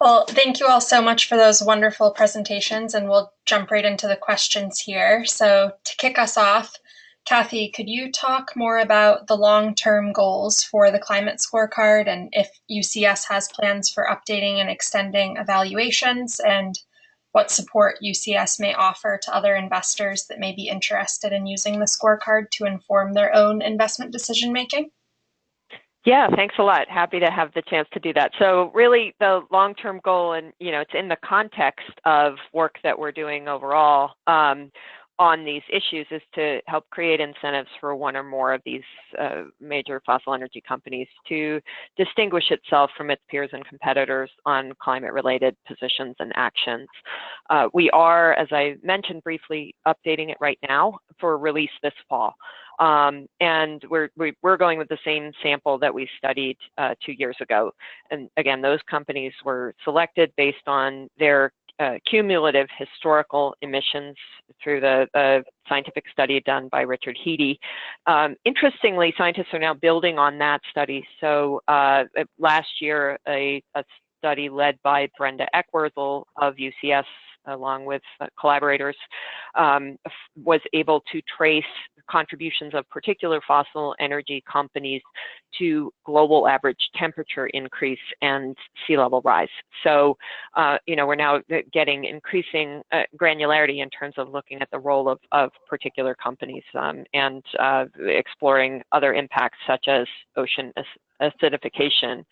Well, thank you all so much for those wonderful presentations, and we'll jump right into the questions here. So to kick us off, Kathy, could you talk more about the long-term goals for the climate scorecard and if UCS has plans for updating and extending evaluations, and what support UCS may offer to other investors that may be interested in using the scorecard to inform their own investment decision-making? Yeah, thanks a lot. Happy to have the chance to do that. So really the long-term goal, and it's in the context of work that we're doing overall on these issues, is to help create incentives for one or more of these major fossil energy companies to distinguish itself from its peers and competitors on climate-related positions and actions. We are, as I mentioned briefly, updating it right now for release this fall. And we're going with the same sample that we studied 2 years ago. And again, those companies were selected based on their cumulative historical emissions through the scientific study done by Richard Heady. Interestingly, scientists are now building on that study. So last year, a study led by Brenda Eckwerthel of UCS, along with collaborators, was able to trace contributions of particular fossil energy companies to global average temperature increase and sea level rise. So, we're now getting increasing granularity in terms of looking at the role of particular companies and exploring other impacts such as ocean acidification.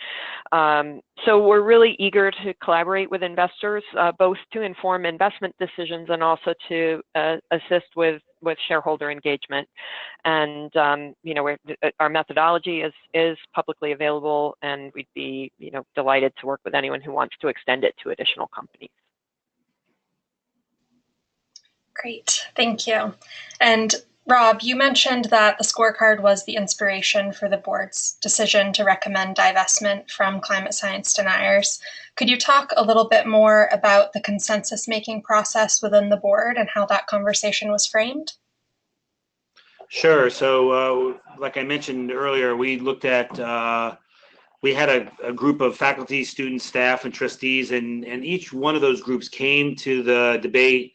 So we're really eager to collaborate with investors, both to inform investment decisions and also to assist with shareholder engagement. And our methodology is publicly available, and we'd be delighted to work with anyone who wants to extend it to additional companies. Great, thank you. And Rob, you mentioned that the scorecard was the inspiration for the board's decision to recommend divestment from climate science deniers. Could you talk a little bit more about the consensus-making process within the board and how that conversation was framed? Sure. So, like I mentioned earlier, we looked at, we had a group of faculty, students, staff, and trustees, and each one of those groups came to the debate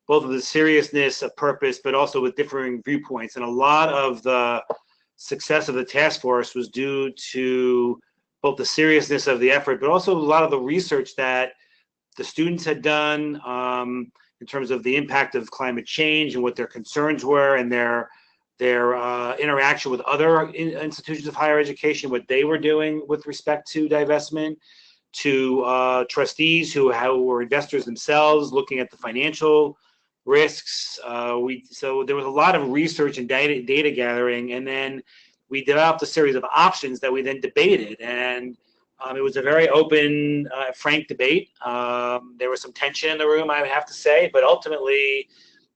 both with the seriousness of purpose, but also with differing viewpoints. And a lot of the success of the task force was due to both the seriousness of the effort, but also a lot of the research that the students had done in terms of the impact of climate change and what their concerns were, and their interaction with other institutions of higher education, what they were doing with respect to divestment, to trustees who were investors themselves, looking at the financial risks. So there was a lot of research and data gathering, and then we developed a series of options that we then debated, and it was a very open, frank debate. There was some tension in the room, I have to say, but ultimately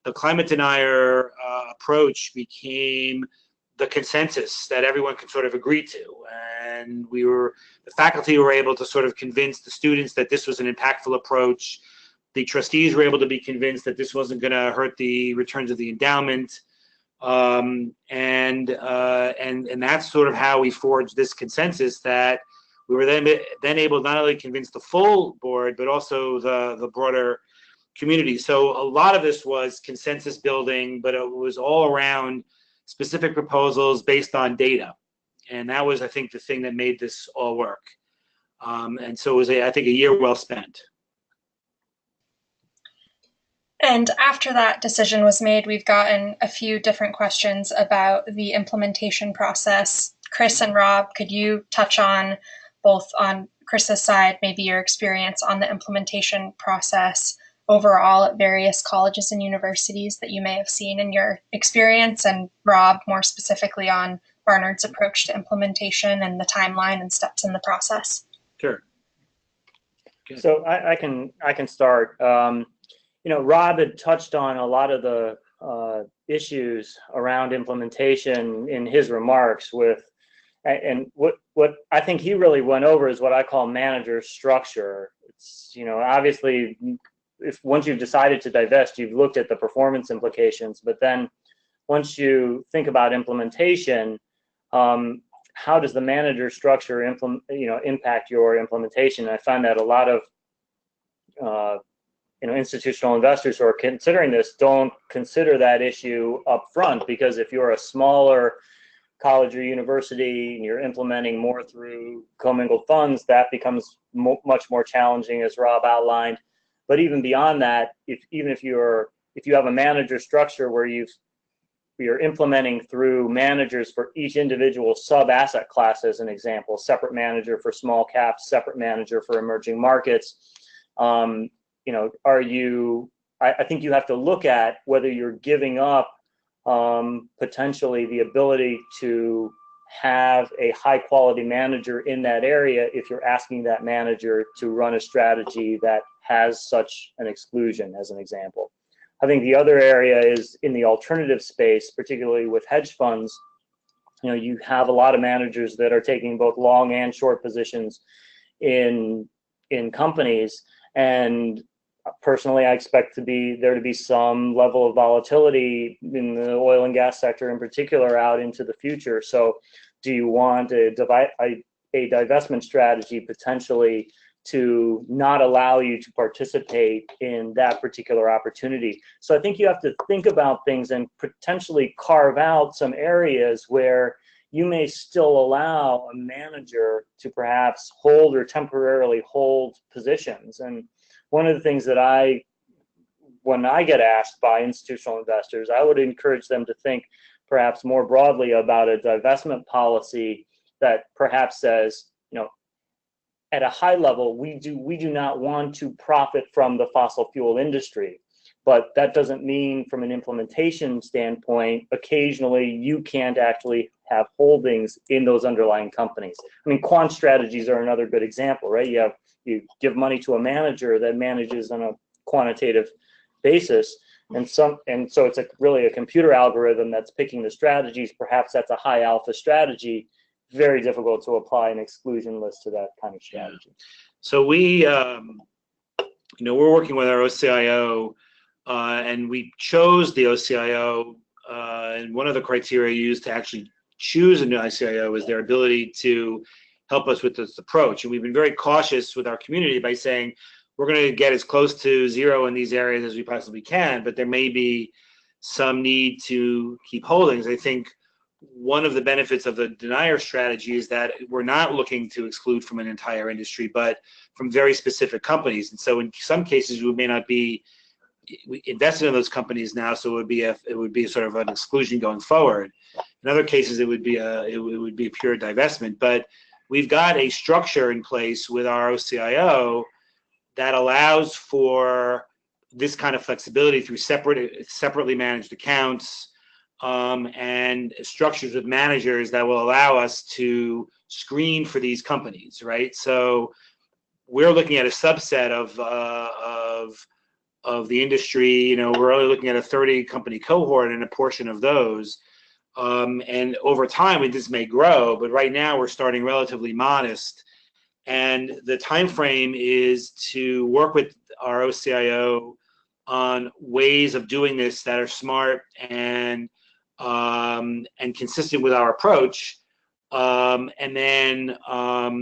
the climate denier approach became the consensus that everyone could sort of agree to. And the faculty were able to sort of convince the students that this was an impactful approach. The trustees were able to be convinced that this wasn't going to hurt the returns of the endowment. And that's sort of how we forged this consensus, that we were then able to not only convince the full board, but also the broader community. So a lot of this was consensus building, but it was all around specific proposals based on data. And that was, I think, the thing that made this all work. And so it was, I think, a year well spent. And after that decision was made, we've gotten a few different questions about the implementation process. Chris and Rob, could you touch on, both on Chris's side, maybe your experience on the implementation process overall at various colleges and universities that you may have seen in your experience, and Rob, more specifically on Barnard's approach to implementation and the timeline and steps in the process? Sure. Good. So I can start. Rob had touched on a lot of the issues around implementation in his remarks and what I think he really went over is what I call manager structure. It's, obviously, once you've decided to divest, you've looked at the performance implications, but then once you think about implementation, how does the manager structure impact your implementation? And I find that a lot of institutional investors who are considering this don't consider that issue up front, because if you're a smaller college or university and you're implementing more through commingled funds, that becomes much more challenging, as Rob outlined. But even beyond that, if you have a manager structure where you're implementing through managers for each individual sub-asset class, as an example, separate manager for small caps, separate manager for emerging markets, I think you have to look at whether you're giving up potentially the ability to have a high quality manager in that area if you're asking that manager to run a strategy that has such an exclusion, as an example. I think the other area is in the alternative space, particularly with hedge funds. You have a lot of managers that are taking both long and short positions in companies, and personally, I expect there to be some level of volatility in the oil and gas sector in particular out into the future. So do you want a divestment strategy potentially to not allow you to participate in that particular opportunity? So I think you have to think about things and potentially carve out some areas where you may still allow a manager to perhaps hold or temporarily hold positions. And one of the things that when I get asked by institutional investors, I would encourage them to think perhaps more broadly about a divestment policy that perhaps says, at a high level, we do not want to profit from the fossil fuel industry. But that doesn't mean from an implementation standpoint, occasionally you can't actually have holdings in those underlying companies. I mean, quant strategies are another good example, right? You give money to a manager that manages on a quantitative basis, and so it's really a computer algorithm that's picking the strategies. Perhaps that's a high alpha strategy. Very difficult to apply an exclusion list to that kind of strategy. So we're working with our OCIO, and we chose the OCIO, and one of the criteria used to actually choose a new OCIO is their ability to help us with this approach. And we've been very cautious with our community by saying we're going to get as close to zero in these areas as we possibly can, but there may be some need to keep holdings. I think one of the benefits of the denier strategy is that we're not looking to exclude from an entire industry, but from very specific companies. And so in some cases, we may not be invested in those companies now, so it would be sort of an exclusion going forward. In other cases, it would be a pure divestment. But we've got a structure in place with our OCIO that allows for this kind of flexibility through separately managed accounts, and structures with managers that will allow us to screen for these companies, right? So we're looking at a subset of the industry. We're only looking at a 30 company cohort and a portion of those. And over time, this may grow, but right now we're starting relatively modest. And the time frame is to work with our OCIO on ways of doing this that are smart and consistent with our approach, and then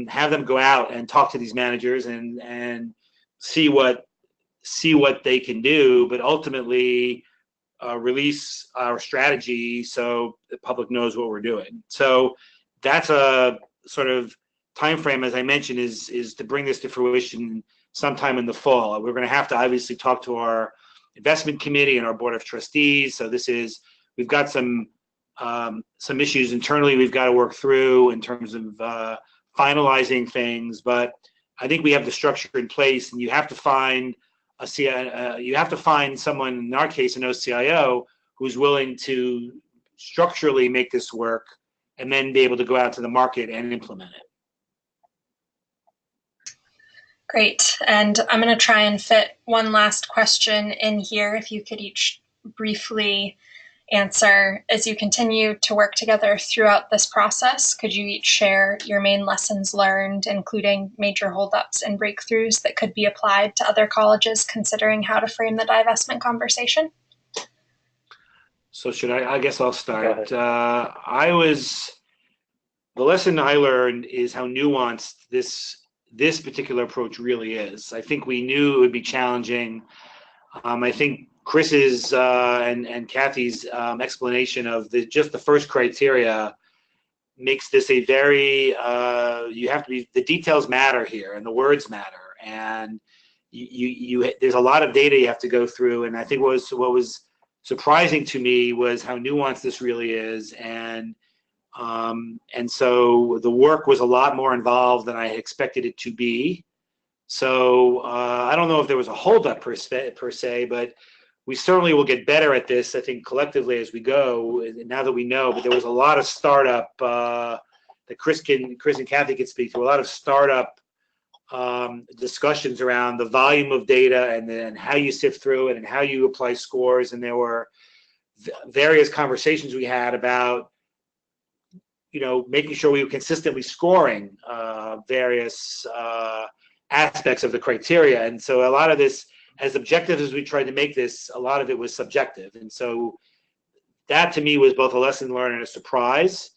have them go out and talk to these managers and see what they can do, but ultimately release our strategy so the public knows what we're doing. So that's a sort of time frame, as I mentioned, is to bring this to fruition sometime in the fall. We're going to have to obviously talk to our investment committee and our board of trustees. So we've got some issues internally we've got to work through in terms of finalizing things, but I think we have the structure in place, and you have to find someone, in our case, an OCIO, who's willing to structurally make this work and then be able to go out to the market and implement it. Great. And I'm going to try and fit one last question in here, if you could each briefly answer. As you continue to work together throughout this process, could you each share your main lessons learned, including major holdups and breakthroughs that could be applied to other colleges considering how to frame the divestment conversation? So I guess I'll start. The lesson I learned is how nuanced this particular approach really is. I think we knew it would be challenging. I think Chris's and Kathy's explanation of just the first criteria makes this a very, you have to be, the details matter here and the words matter. And there's a lot of data you have to go through. And I think what was surprising to me was how nuanced this really is. And so the work was a lot more involved than I had expected it to be. So I don't know if there was a holdup per se, but we certainly will get better at this, I think, collectively as we go, now that we know. But there was a lot of startup that Chris and Kathy could speak to, a lot of startup discussions around the volume of data and then how you sift through it and how you apply scores. And there were various conversations we had about, making sure we were consistently scoring various aspects of the criteria. And so a lot of this, as objective as we tried to make this, a lot of it was subjective. And so that to me was both a lesson learned and a surprise.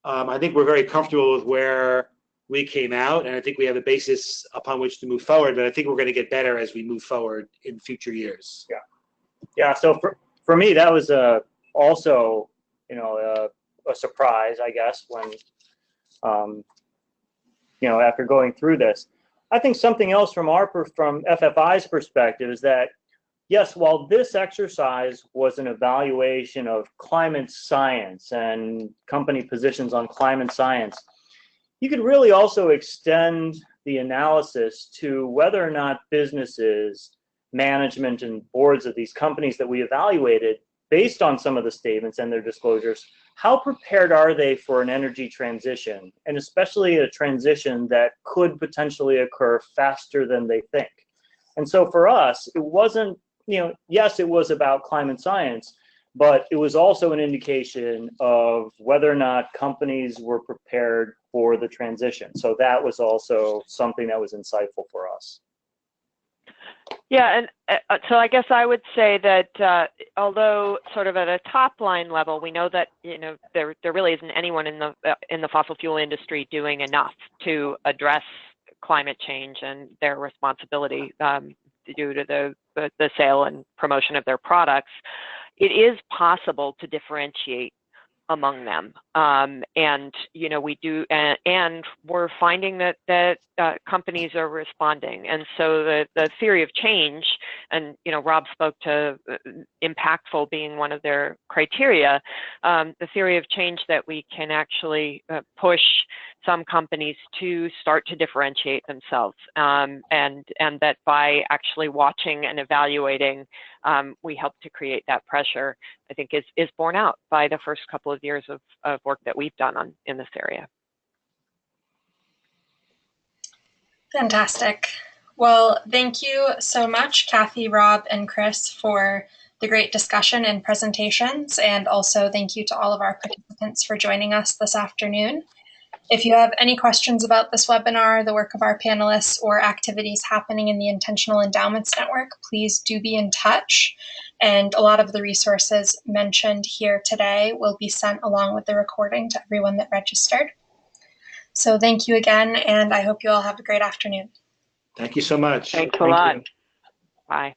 I think we're very comfortable with where we came out, and I think we have a basis upon which to move forward, but I think we're going to get better as we move forward in future years. Yeah. So for me, that was also, a surprise, I guess, when, after going through this. I think something else from FFI's perspective is that, yes, while this exercise was an evaluation of climate science and company positions on climate science, you could really also extend the analysis to whether or not businesses, management, and boards of these companies that we evaluated, based on some of the statements and their disclosures, how prepared are they for an energy transition, and especially a transition that could potentially occur faster than they think. And so for us, it wasn't, yes, it was about climate science, but it was also an indication of whether or not companies were prepared for the transition. So that was also something that was insightful for us. Yeah, and so I guess I would say that although sort of at a top line level, we know that there really isn't anyone in the fossil fuel industry doing enough to address climate change and their responsibility due to the sale and promotion of their products. It is possible to differentiate among them, and we do, and we're finding that companies are responding. And so the theory of change, and Rob spoke to impactful being one of their criteria. The theory of change that we can actually push some companies to start to differentiate themselves, and that by actually watching and evaluating, we help to create that pressure, I think is borne out by the first couple of years of work that we've done in this area. Fantastic. Well, thank you so much, Kathy, Rob, and Chris, for the great discussion and presentations. And also thank you to all of our participants for joining us this afternoon. If you have any questions about this webinar, the work of our panelists, or activities happening in the Intentional Endowments Network, please do be in touch. And a lot of the resources mentioned here today will be sent along with the recording to everyone that registered. So thank you again, and I hope you all have a great afternoon. Thank you so much. Thanks a lot. Bye.